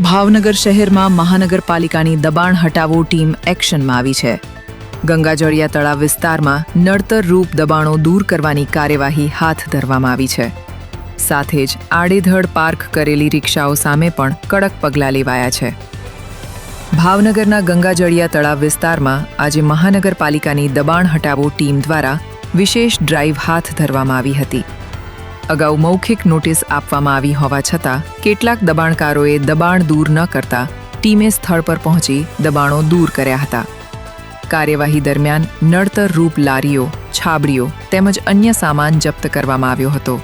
ભાવનગર શહેરમાં મહાનગરપાલિકાની દબાણ હટાવો ટીમ એક્શનમાં આવી છે. ગંગાજળિયા તળાવ વિસ્તારમાં નડતર રૂપ દબાણો દૂર કરવાની કાર્યવાહી હાથ ધરવામાં આવી છે. સાથે જ આડેધડ પાર્ક કરેલી રિક્ષાઓ સામે પણ કડક પગલાં લેવાયા છે. ભાવનગરના ગંગાજળિયા તળાવ વિસ્તારમાં આજે મહાનગરપાલિકાની દબાણ હટાવો ટીમ દ્વારા વિશેષ ડ્રાઇવ હાથ ધરવામાં આવી હતી. અગાઉ મૌખિક નોટિસ આપવામાં આવી હોવા છતાં કેટલાક દબાણકારોએ દબાણ દૂર ન કરતા ટીમે સ્થળ પર પહોંચી દબાણો દૂર કર્યા હતા. કાર્યવાહી દરમિયાન નડતર રૂપ લારીઓ, છાબડીઓ તેમજ અન્ય સામાન જપ્ત કરવામાં આવ્યો હતો.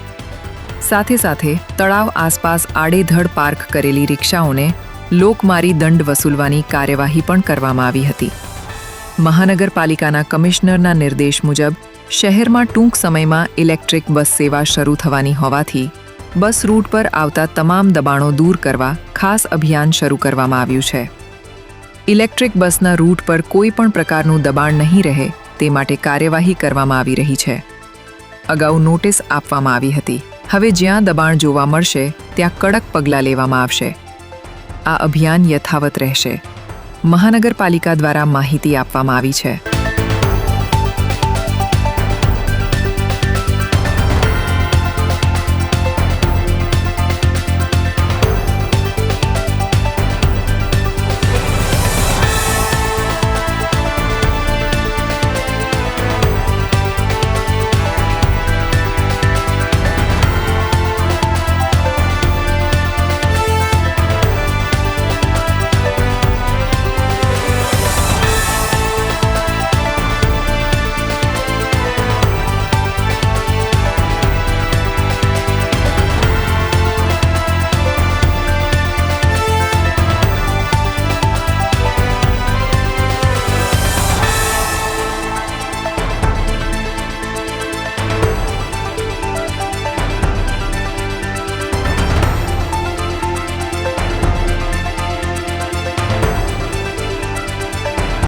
સાથે સાથે તળાવ આસપાસ આડેધડ પાર્ક કરેલી રિક્ષાઓને લોકમારી દંડ વસૂલવાની કાર્યવાહી પણ કરવામાં આવી હતી. મહાનગરપાલિકાના કમિશનરના નિર્દેશ મુજબ શહેરમાં ટૂંક સમયમાં ઇલેક્ટ્રિક બસ સેવા શરૂ થવાની હોવાથી બસ રૂટ પર આવતા તમામ દબાણો દૂર કરવા ખાસ અભિયાન શરૂ કરવામાં આવ્યું છે. ઇલેક્ટ્રિક બસના રૂટ પર કોઈ પણ પ્રકારનું દબાણ નહીં રહે તે માટે કાર્યવાહી કરવામાં આવી રહી છે. અગાઉ નોટિસ આપવામાં આવી હતી. હવે જ્યાં દબાણ જોવા મળશે ત્યાં કડક પગલાં લેવામાં આવશે. આ અભિયાન યથાવત રહેશે. મહાનગરપાલિકા દ્વારા માહિતી આપવામાં આવી છે.